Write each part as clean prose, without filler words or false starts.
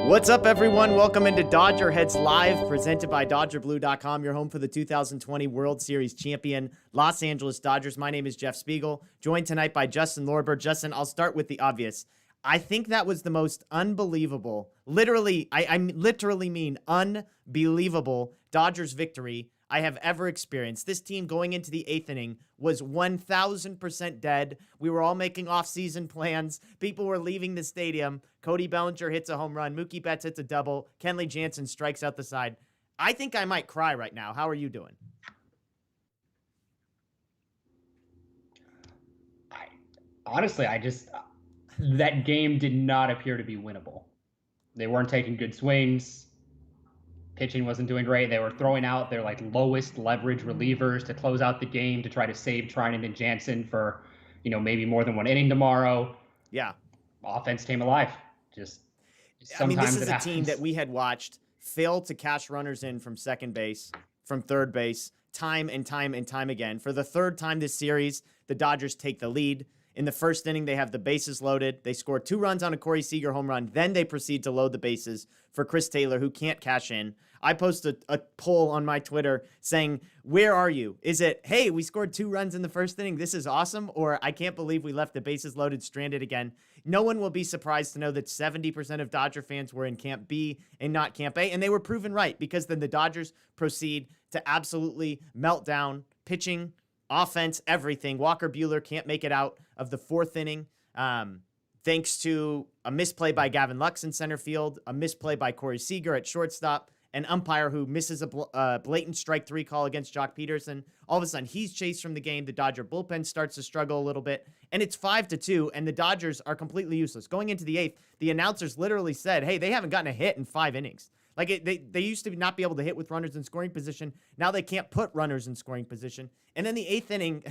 What's up, everyone? Welcome into DodgerHeads Live, presented by DodgerBlue.com, your home for the 2020 World Series champion Los Angeles Dodgers. My name is Jeff Spiegel, joined tonight by Justin Lorber. Justin, I'll start with the obvious. I think that was the most unbelievable, I literally mean unbelievable Dodgers victory I have ever experienced. This team going into the eighth inning was 1,000% dead. We were all making off-season plans. People were leaving the stadium. Cody Bellinger hits a home run. Mookie Betts hits a double. Kenley Jansen strikes out the side. I think I might cry right now. How are you doing? Honestly, that game did not appear to be winnable. They weren't taking good swings. Pitching wasn't doing great. They were throwing out their lowest leverage relievers to close out the game to try to save Trinan and Jansen for, maybe more than one inning tomorrow. Yeah. Offense came alive. Just sometimes this is a team that we had watched fail to cash runners in from second base, from third base, time and time and time again. For the third time this series, the Dodgers take the lead. In the first inning, they have the bases loaded. They score 2 runs on a Corey Seager home run. Then they proceed to load the bases for Chris Taylor, who can't cash in. I posted a poll on my Twitter saying, where are you? Is it, hey, we scored 2 runs in the first inning, this is awesome? Or I can't believe we left the bases loaded stranded again. No one will be surprised to know that 70% of Dodger fans were in Camp B and not Camp A. And they were proven right, because then the Dodgers proceed to absolutely melt down pitching, offense, everything. Walker Buehler can't make it out of the 4th inning. Thanks to a misplay by Gavin Lux in center field, a misplay by Corey Seager at shortstop, an umpire who misses a blatant strike 3 call against Jock Peterson. All of a sudden, he's chased from the game. The Dodger bullpen starts to struggle a little bit, and it's 5-2, and the Dodgers are completely useless. Going into the 8th, the announcers literally said, hey, they haven't gotten a hit in 5 innings. They used to not be able to hit with runners in scoring position. Now they can't put runners in scoring position. And then the 8th inning,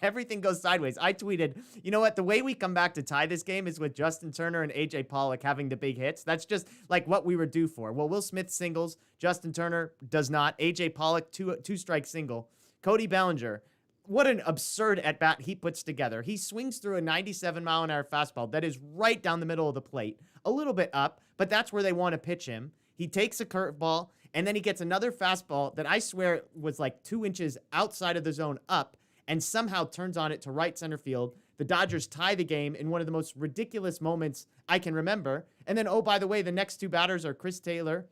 everything goes sideways. I tweeted, you know what? The way we come back to tie this game is with Justin Turner and A.J. Pollock having the big hits. That's just what we were due for. Well, Will Smith singles. Justin Turner does not. A.J. Pollock, two-strike single. Cody Bellinger, what an absurd at-bat he puts together. He swings through a 97-mile-an-hour fastball that is right down the middle of the plate, a little bit up, but that's where they want to pitch him. He takes a curveball, and then he gets another fastball that I swear was 2 inches outside of the zone up, and somehow turns on it to right center field. The Dodgers tie the game in one of the most ridiculous moments I can remember. And then, oh, by the way, the next 2 batters are Chris Taylor,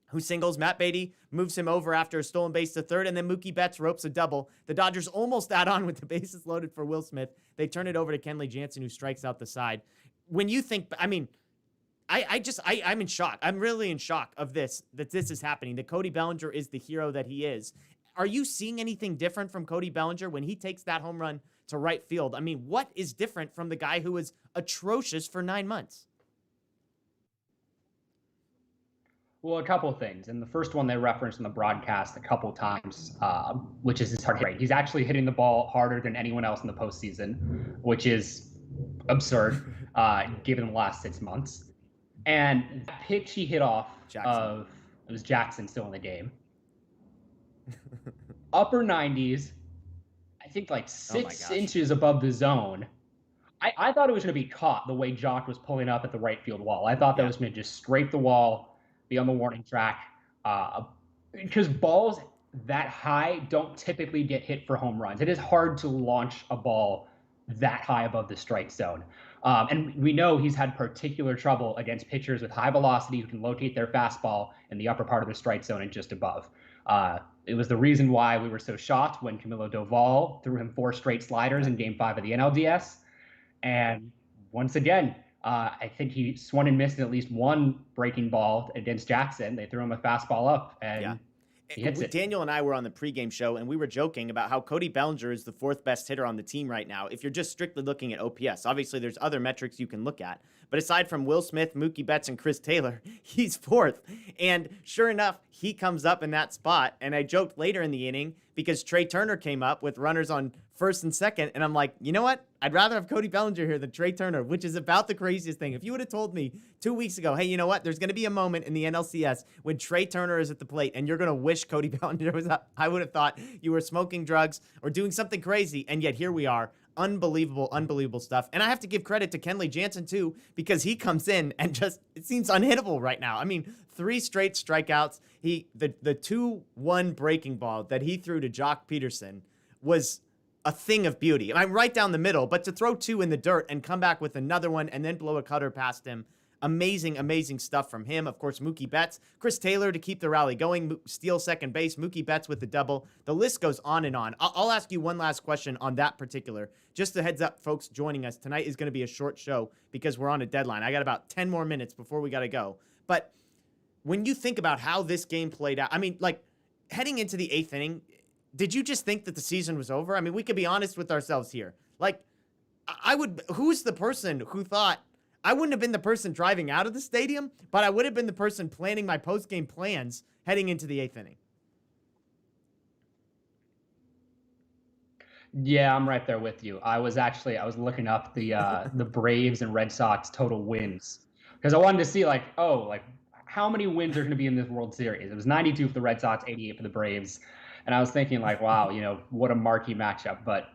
who singles. Matt Beatty moves him over after a stolen base to third, and then Mookie Betts ropes a double. The Dodgers almost add on with the bases loaded for Will Smith. They turn it over to Kenley Jansen, who strikes out the side. When you think, I'm in shock. I'm really in shock of this is happening, that Cody Bellinger is the hero that he is. Are you seeing anything different from Cody Bellinger when he takes that home run to right field? I mean, what is different from the guy who was atrocious for 9 months? Well, a couple of things. And the first one they referenced in the broadcast a couple times, which is his hard hit rate. He's actually hitting the ball harder than anyone else in the postseason, which is absurd given the last 6 months. And the pitch he hit off it was Jackson still in the game. Upper 90s, I think 6 inches above the zone. I thought it was going to be caught the way Jock was pulling up at the right field wall. I thought that was going to just scrape the wall, be on the warning track. Because balls that high don't typically get hit for home runs. It is hard to launch a ball that high above the strike zone. And we know he's had particular trouble against pitchers with high velocity who can locate their fastball in the upper part of the strike zone and just above. It was the reason why we were so shocked when Camilo Doval threw him 4 straight sliders in Game 5 of the NLDS. And once again, I think he swung and missed at least one breaking ball against Jackson. They threw him a fastball up, and he hits it. Daniel and I were on the pregame show, and we were joking about how Cody Bellinger is the 4th best hitter on the team right now. If you're just strictly looking at OPS, obviously there's other metrics you can look at. But aside from Will Smith, Mookie Betts, and Chris Taylor, he's 4th. And sure enough, he comes up in that spot. And I joked later in the inning because Trey Turner came up with runners on 1st and 2nd. And I'm like, you know what? I'd rather have Cody Bellinger here than Trey Turner, which is about the craziest thing. If you would have told me 2 weeks ago, hey, you know what? There's going to be a moment in the NLCS when Trey Turner is at the plate and you're going to wish Cody Bellinger was up, I would have thought you were smoking drugs or doing something crazy. And yet here we are. unbelievable stuff. And I have to give credit to Kenley Jansen too, because he comes in and just, it seems unhittable right now. I mean, 3 straight strikeouts. The 2-1 breaking ball that he threw to Jock Peterson was a thing of beauty. I'm right down the middle, but to throw 2 in the dirt and come back with another one and then blow a cutter past him, amazing stuff from him. Of course, Mookie Betts, Chris Taylor to keep the rally going, steal second base, Mookie Betts with the double. The list goes on and on. I'll ask you one last question on that particular. Just a heads up, folks joining us. Tonight is going to be a short show because we're on a deadline. I got about 10 more minutes before we got to go. But when you think about how this game played out, I mean, like, heading into the 8th inning, did you just think that the season was over? I mean, we could be honest with ourselves here. Like, who's the person who thought, I wouldn't have been the person driving out of the stadium, but I would have been the person planning my post-game plans heading into the 8th inning. Yeah, I'm right there with you. I was looking up the Braves and Red Sox total wins because I wanted to see how many wins are going to be in this World Series. It was 92 for the Red Sox, 88 for the Braves, and I was thinking wow, what a marquee matchup. But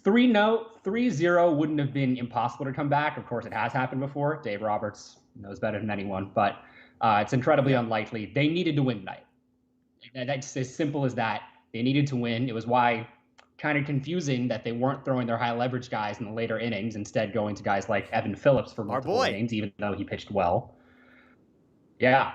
3-0 wouldn't have been impossible to come back. Of course, it has happened before. Dave Roberts knows better than anyone, but it's incredibly unlikely. They needed to win tonight. That's as simple as that. They needed to win. It was why kind of confusing that they weren't throwing their high leverage guys in the later innings, instead going to guys like Evan Phillips for multiple innings, even though he pitched well. Yeah.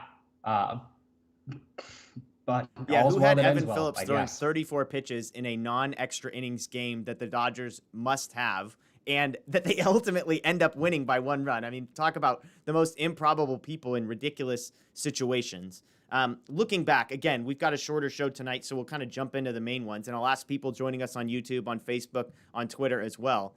But who had Evan Phillips throwing 34 pitches in a non-extra innings game that the Dodgers must have, and that they ultimately end up winning by 1 run. I mean, talk about the most improbable people in ridiculous situations. Looking back, again, we've got a shorter show tonight, so we'll kind of jump into the main ones, and I'll ask people joining us on YouTube, on Facebook, on Twitter as well.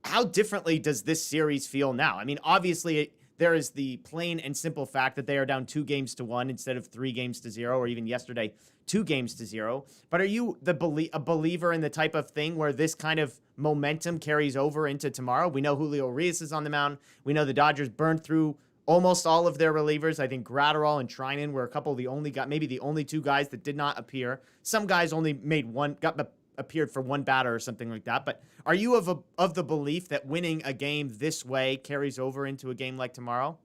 How differently does this series feel now? I mean, obviously, there is the plain and simple fact that they are down 2-1 instead of 3-0, or even yesterday, 2-0. But are you a believer in the type of thing where this kind of momentum carries over into tomorrow? We know Julio Urias is on the mound. We know the Dodgers burned through almost all of their relievers. I think Gratterall and Treinen were a couple of the only 2 guys that did not appear. Some guys only appeared for 1 batter or something like that. But are you of the belief that winning a game this way carries over into a game like tomorrow?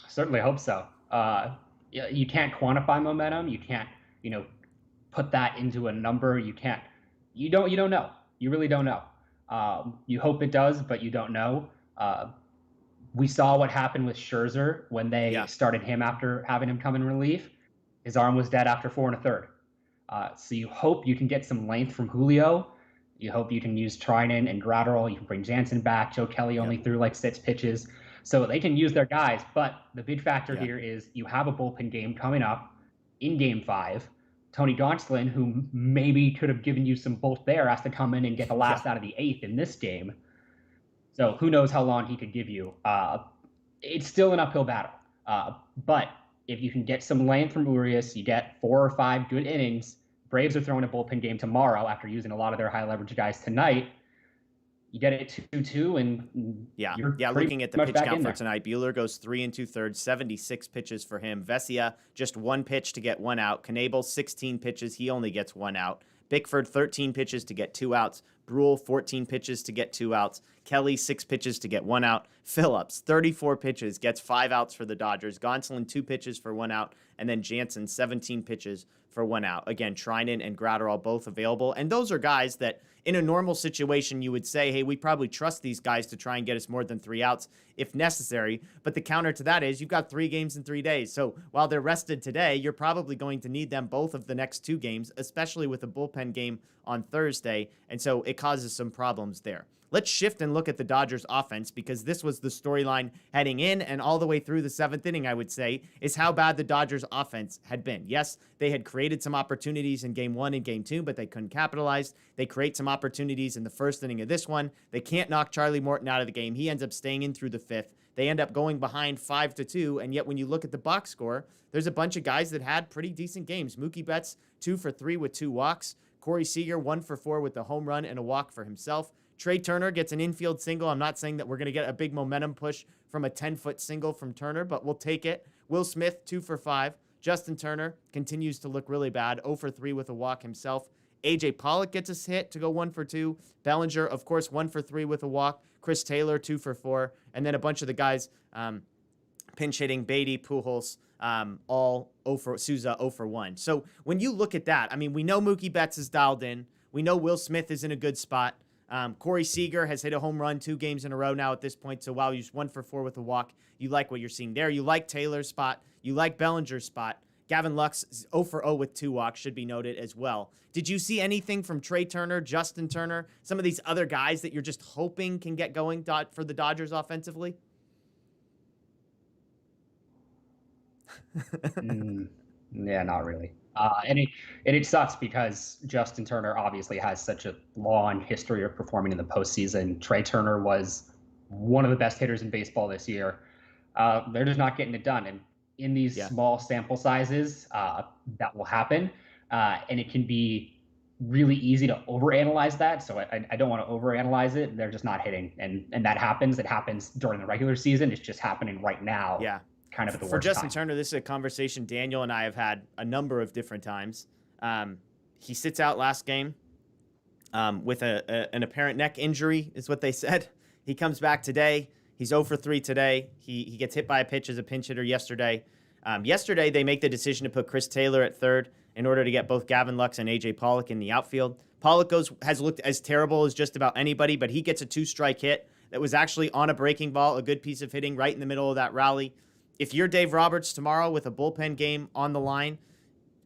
Certainly hope so. You can't quantify momentum. You can't, put that into a number. You don't know. You really don't know. You hope it does, but you don't know. We saw what happened with Scherzer when they started him after having him come in relief. His arm was dead after 4 1/3. So you hope you can get some length from Julio. You hope you can use Treinen and Gratterall. You can bring Jansen back. Joe Kelly only threw 6 pitches. So they can use their guys. But the big factor here is you have a bullpen game coming up in Game 5. Tony Gonsolin, who maybe could have given you some bolt there, has to come in and get the last out of the 8th in this game. So who knows how long he could give you. It's still an uphill battle. But if you can get some length from Urias, you get 4 or 5 good innings. Braves are throwing a bullpen game tomorrow after using a lot of their high leverage guys tonight. You get it 2-2, and looking at the pitch count for tonight, Buehler goes 3 2/3, 76 pitches for him. Vesia, just 1 pitch to get 1 out. Knebel, 16 pitches. He only gets 1 out. Bickford, 13 pitches to get 2 outs. Brule, 14 pitches to get 2 outs. Kelly, 6 pitches to get 1 out. Phillips, 34 pitches, gets 5 outs for the Dodgers. Gonsolin, 2 pitches for 1 out. And then Jansen, 17 pitches for 1 out. Again, Treinen and Gratterall both available. And those are guys that, in a normal situation, you would say, hey, we probably trust these guys to try and get us more than 3 outs if necessary. But the counter to that is you've got 3 games in 3 days. So while they're rested today, you're probably going to need them both of the next 2 games, especially with a bullpen game on Thursday. And so it causes some problems there. Let's shift and look at the Dodgers offense, because this was the storyline heading in and all the way through the 7th inning, I would say, is how bad the Dodgers offense had been. Yes, they had created some opportunities in Game 1 and Game 2, but they couldn't capitalize. They create some opportunities in the 1st inning of this one. They can't knock Charlie Morton out of the game. He ends up staying in through the 5th. They end up going behind 5-2, and yet when you look at the box score, there's a bunch of guys that had pretty decent games. Mookie Betts, 2 for 3 with 2 walks. Corey Seager, 1 for 4 with a home run and a walk for himself. Trey Turner gets an infield single. I'm not saying that we're going to get a big momentum push from a 10-foot single from Turner, but we'll take it. Will Smith, 2 for 5. Justin Turner continues to look really bad, 0 for 3 with a walk himself. AJ Pollock gets a hit to go 1 for 2. Bellinger, of course, 1 for 3 with a walk. Chris Taylor, 2 for 4. And then a bunch of the guys pinch hitting, Beatty, Pujols, all 0 for Souza, 0 for 1. So when you look at that, I mean, we know Mookie Betts is dialed in. We know Will Smith is in a good spot. Corey Seager has hit a home run 2 games in a row now at this point. So while he's 1 for 4 with a walk, you like what you're seeing there. You like Taylor's spot. You like Bellinger's spot. Gavin Lux 0 for 0 with 2 walks, should be noted as well. Did you see anything from Trey Turner, Justin Turner, some of these other guys that you're just hoping can get going for the Dodgers offensively? Yeah, not really. And it sucks because Justin Turner obviously has such a long history of performing in the postseason. Trey Turner was one of the best hitters in baseball this year. They're just not getting it done. And in these small sample sizes, that will happen. And it can be really easy to overanalyze that. So I don't want to overanalyze it. They're just not hitting. And that happens. It happens during the regular season. It's just happening right now. Yeah. Kind of at the For worst Justin time. Turner, this is a conversation Daniel and I have had a number of different times. He sits out last game with an apparent neck injury, is what they said. He comes back today. He's 0 for 3 today. He gets hit by a pitch as a pinch hitter yesterday. Yesterday, they make the decision to put Chris Taylor at third in order to get both Gavin Lux and AJ Pollock in the outfield. Pollock has looked as terrible as just about anybody, but he gets a 2-strike hit that was actually on a breaking ball, a good piece of hitting right in the middle of that rally. If you're Dave Roberts tomorrow with a bullpen game on the line,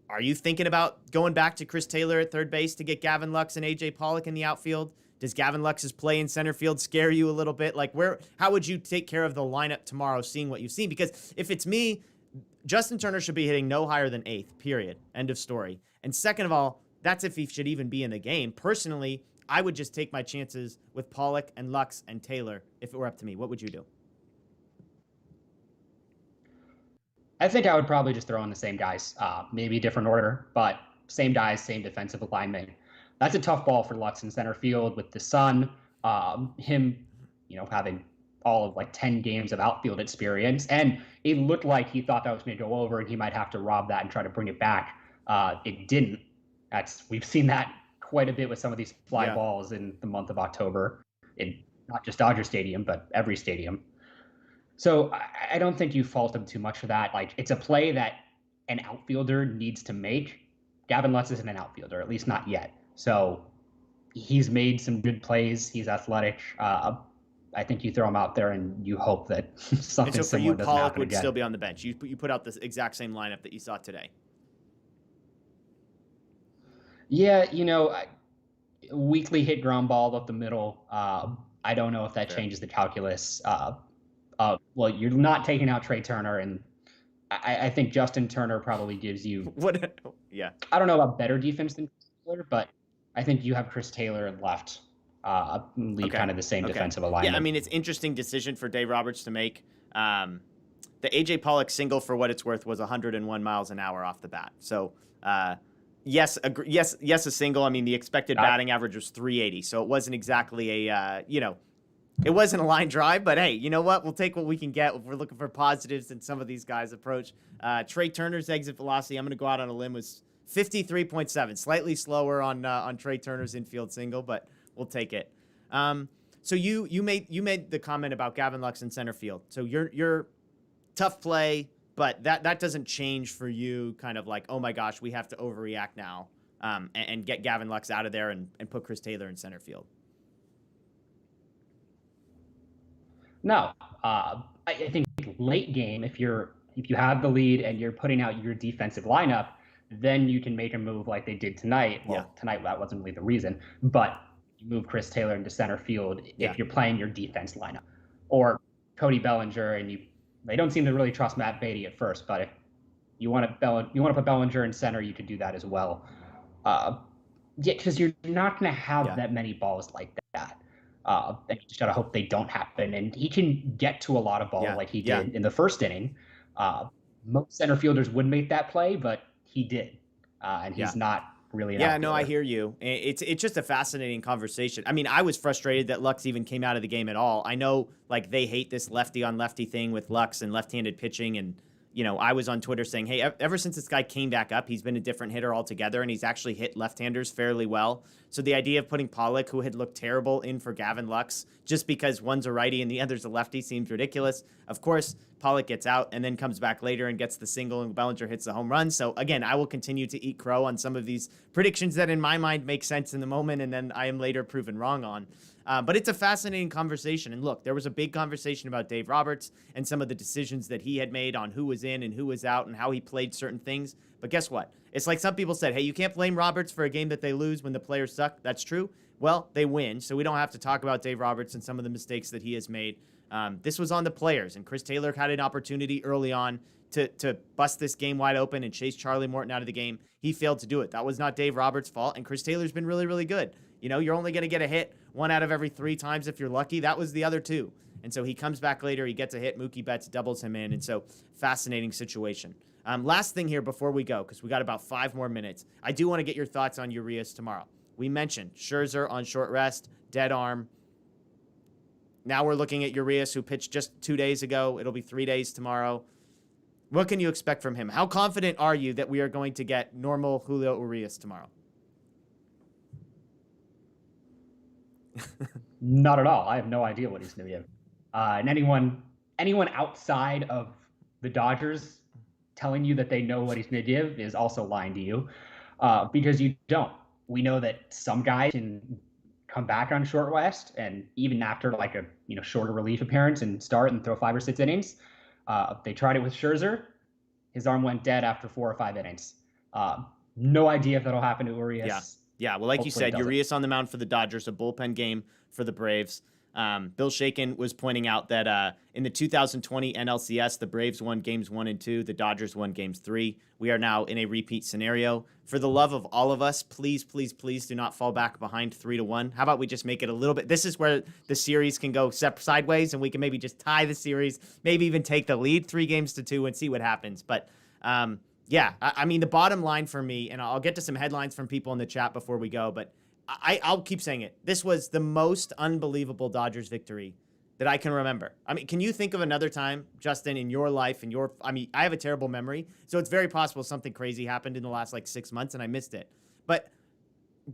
are you thinking about going back to Chris Taylor at third base to get Gavin Lux and AJ Pollock in the outfield? Does Gavin Lux's play in center field scare you a little bit? Like, how would you take care of the lineup tomorrow, seeing what you've seen? Because if it's me, Justin Turner should be hitting no higher than 8th, period. End of story. And second of all, that's if he should even be in the game. Personally, I would just take my chances with Pollock and Lux and Taylor if it were up to me. What would you do? I think I would probably just throw in the same guys, maybe a different order, but same guys, same defensive alignment. That's a tough ball for Lux in center field with the sun, him, having all of 10 games of outfield experience. And it looked like he thought that was going to go over and he might have to rob that and try to bring it back. It didn't. We've seen that quite a bit with some of these fly balls in the month of October, in not just Dodger Stadium, but every stadium. So I don't think you fault him too much for that. It's a play that an outfielder needs to make. Gavin Lux isn't an outfielder, at least not yet. So he's made some good plays. He's athletic. I think you throw him out there and you hope that something and so for similar you, doesn't Pollock happen would again. still be on the bench. You put out the exact same lineup that you saw today. Yeah, weekly hit ground ball up the middle. I don't know if that changes the calculus. Well, you're not taking out Trey Turner, and I think Justin Turner probably gives you Yeah. I don't know about better defense than Chris Taylor, but I think you have Chris Taylor left. Leave kind of the same defensive alignment. Yeah, I mean, it's interesting decision for Dave Roberts to make. The AJ Pollock single, for what it's worth, was 101 miles an hour off the bat. So, yes, a single. I mean, the expected batting average was 380, so it wasn't exactly it wasn't a line drive, but hey, you know what? We'll take what we can get. We're looking for positives in some of these guys' approach. Trey Turner's exit velocity, I'm going to go out on a limb, was 53.7, slightly slower on Trey Turner's infield single, but we'll take it. So you made the comment about Gavin Lux in center field. So you're tough play, but that doesn't change for you. Kind of like, oh my gosh, we have to overreact now, and get Gavin Lux out of there and put Chris Taylor in center field. No, I think late game, if you have the lead and you're putting out your defensive lineup, then you can make a move like they did tonight. Well, tonight that wasn't really the reason, but you move Chris Taylor into center field if you're playing your defense lineup, or Cody Bellinger, and they don't seem to really trust Matt Beatty at first, but if you want to put Bellinger in center, you could do that as well. Because you're not going to have that many balls like that. And you just got to hope they don't happen. And he can get to a lot of balls like he did in the first inning. Most center fielders would make that play, but he did. And he's not really an outfielder. I hear you. It's just a fascinating conversation. I mean, I was frustrated that Lux even came out of the game at all. I know, they hate this lefty-on-lefty thing with Lux and left-handed pitching, and, I was on Twitter saying, hey, ever since this guy came back up, he's been a different hitter altogether, and he's actually hit left-handers fairly well. So the idea of putting Pollock, who had looked terrible, in for Gavin Lux, just because one's a righty and the other's a lefty, seems ridiculous. Of course, Pollock gets out and then comes back later and gets the single, and Bellinger hits the home run. So again, I will continue to eat crow on some of these predictions that in my mind make sense in the moment, and then I am later proven wrong on. But it's a fascinating conversation. And look, there was a big conversation about Dave Roberts and some of the decisions that he had made on who was in and who was out and how he played certain things. But guess what? It's like some people said, hey, you can't blame Roberts for a game that they lose when the players suck. That's true. Well, they win, so we don't have to talk about Dave Roberts and some of the mistakes that he has made. This was on the players, and Chris Taylor had an opportunity early on to bust this game wide open and chase Charlie Morton out of the game. He failed to do it. That was not Dave Roberts' fault, and Chris Taylor's been really, really good. You're only going to get a hit 1 out of every 3 times if you're lucky. That was the other 2. And so he comes back later, he gets a hit, Mookie Betts doubles him in, and so fascinating situation. Last thing here before we go, because we got about 5 more minutes, I do want to get your thoughts on Urias tomorrow. We mentioned Scherzer on short rest, dead arm. Now we're looking at Urias, who pitched just 2 days ago. It'll be 3 days tomorrow. What can you expect from him? How confident are you that we are going to get normal Julio Urias tomorrow? Not at all. I have no idea what he's going to give. And anyone outside of the Dodgers telling you that they know what he's going to give is also lying to you, because you don't. We know that some guys can come back on short rest, and even after like a shorter relief appearance and start and throw 5 or 6 innings. They tried it with Scherzer. His arm went dead after 4 or 5 innings. No idea if that'll happen to Urias. Yeah. Well, like you said, Urias on the mound for the Dodgers, a bullpen game for the Braves. Bill Shaken was pointing out that in the 2020 NLCS, the Braves won games 1 and 2. The Dodgers won games 3. We are now in a repeat scenario. For the love of all of us, please, please, please do not fall back behind 3-1. How about we just make it a little bit? This is where the series can go sideways, and we can maybe just tie the series, maybe even take the lead 3-2 and see what happens. But yeah, I mean, the bottom line for me, and I'll get to some headlines from people in the chat before we go, but I'll keep saying it. This was the most unbelievable Dodgers victory that I can remember. I mean, can you think of another time, Justin, in your life, I have a terrible memory, so it's very possible something crazy happened in the last 6 months and I missed it. But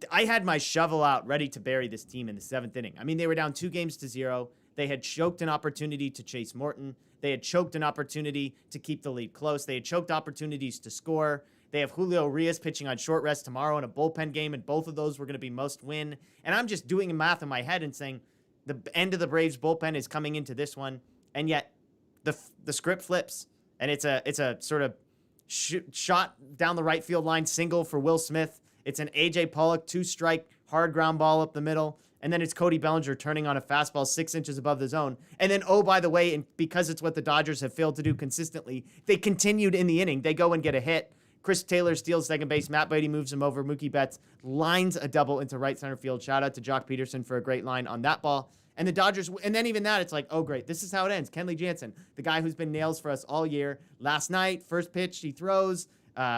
I had my shovel out ready to bury this team in the 7th inning. I mean, they were down 2-0. They had choked an opportunity to chase Morton. They had choked an opportunity to keep the lead close. They had choked opportunities to score. They have Julio Urias pitching on short rest tomorrow in a bullpen game, and both of those were going to be must win. And I'm just doing math in my head and saying the end of the Braves bullpen is coming into this one, and yet the script flips, and it's a sort of shot down the right field line single for Will Smith. It's an A.J. Pollock 2-strike hard ground ball up the middle, and then it's Cody Bellinger turning on a fastball 6 inches above the zone. And then, oh, by the way, and because it's what the Dodgers have failed to do consistently, they continued in the inning. They go and get a hit. Chris Taylor steals second base. Matt Beatty moves him over. Mookie Betts lines a double into right center field. Shout out to Jock Peterson for a great line on that ball. And the Dodgers, and then even that, it's like, oh, great. This is how it ends. Kenley Jansen, the guy who's been nails for us all year. Last night, first pitch, he throws.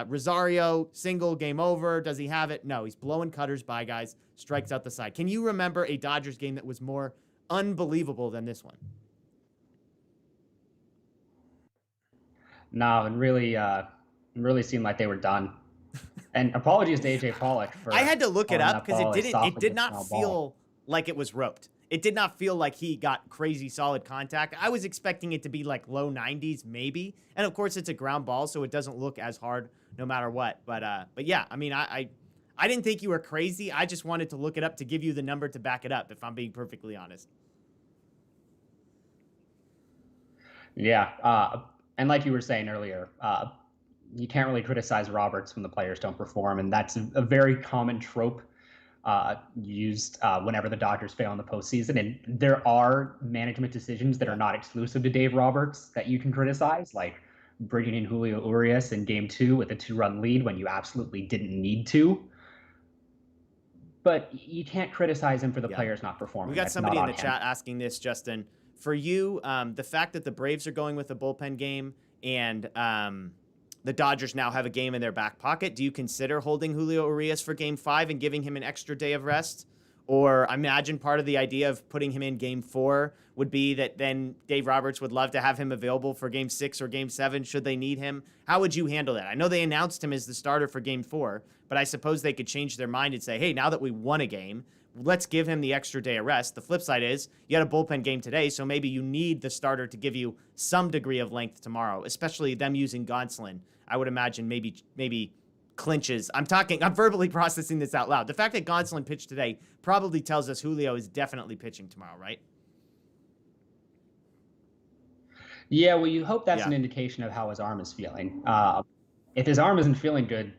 Rosario, single, game over. Does he have it? No, he's blowing cutters by guys. Strikes out the side. Can you remember a Dodgers game that was more unbelievable than this one? No, it really seemed like they were done. And apologies to AJ Pollock for I had to look it up because it did not feel like it was roped. It did not feel like he got crazy solid contact. I was expecting it to be like low 90s maybe. And of course it's a ground ball, so it doesn't look as hard no matter what. But yeah, I mean, I didn't think you were crazy. I just wanted to look it up to give you the number to back it up, if I'm being perfectly honest. Yeah, and like you were saying earlier, you can't really criticize Roberts when the players don't perform, and that's a very common trope used whenever the Dodgers fail in the postseason. And there are management decisions that are not exclusive to Dave Roberts that you can criticize, like bringing in Julio Urias in Game 2 with a 2-run lead when you absolutely didn't need to. But you can't criticize him for the players not performing. We got somebody in the chat asking this, Justin. For you, the fact that the Braves are going with a bullpen game and the Dodgers now have a game in their back pocket, do you consider holding Julio Urias for Game 5 and giving him an extra day of rest? Or I imagine part of the idea of putting him in game 4 would be that then Dave Roberts would love to have him available for game 6 or game 7 should they need him. How would you handle that? I know they announced him as the starter for game 4, but I suppose they could change their mind and say, hey, now that we won a game, let's give him the extra day of rest. The flip side is you had a bullpen game today, so maybe you need the starter to give you some degree of length tomorrow, especially them using Gonsolin. I would imagine maybe clinches. I'm verbally processing this out loud. The fact that Gonsolin pitched today probably tells us Julio is definitely pitching tomorrow, right? Yeah, well, you hope that's an indication of how his arm is feeling. If his arm isn't feeling good,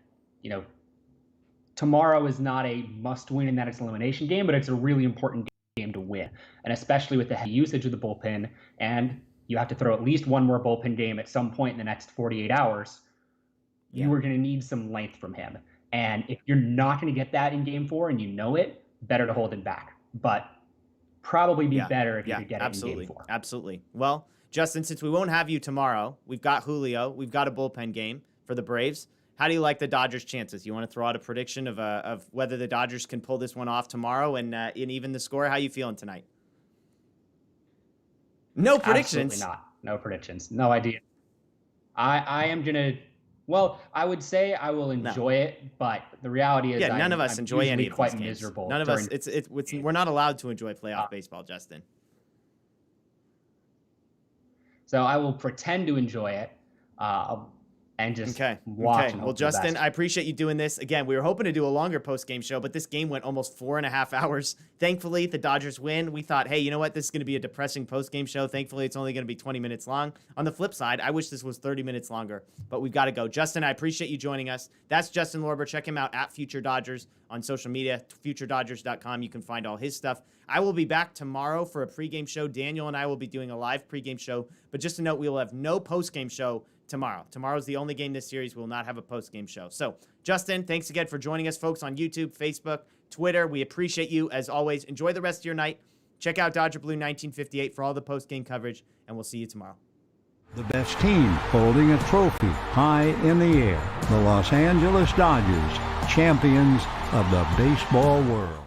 tomorrow is not a must-win in that it's an elimination game, but it's a really important game to win, and especially with the heavy usage of the bullpen, and you have to throw at least one more bullpen game at some point in the next 48 hours. You are going to need some length from him. And if you're not going to get that in game 4 and you know it, better to hold him back. But probably be better if you could get it in game 4. Absolutely. Well, Justin, since we won't have you tomorrow, we've got Julio, we've got a bullpen game for the Braves. How do you like the Dodgers' chances? You want to throw out a prediction of whether the Dodgers can pull this one off tomorrow and even the score? How you feeling tonight? No predictions. Absolutely not. No predictions. No idea. I am going to... Well, I would say I will enjoy it, but the reality is, none of us enjoy any of quite these games. Miserable. None of us. We're not allowed to enjoy playoff baseball, Justin. So I will pretend to enjoy it, and just watch. Well, Justin, I appreciate you doing this. Again, we were hoping to do a longer post-game show, but this game went almost 4.5 hours. Thankfully, the Dodgers win. We thought, hey, you know what? This is going to be a depressing post-game show. Thankfully, it's only going to be 20 minutes long. On the flip side, I wish this was 30 minutes longer, but we've got to go. Justin, I appreciate you joining us. That's Justin Lorber. Check him out at Future Dodgers on social media, futuredodgers.com. You can find all his stuff. I will be back tomorrow for a pregame show. Daniel and I will be doing a live pregame show, but just to note, we will have no postgame show tomorrow. Tomorrow's the only game this series. We'll not have a post-game show. So, Justin, thanks again for joining us, folks, on YouTube, Facebook, Twitter. We appreciate you, as always. Enjoy the rest of your night. Check out Dodger Blue 1958 for all the post-game coverage, and we'll see you tomorrow. The best team holding a trophy high in the air. The Los Angeles Dodgers, champions of the baseball world.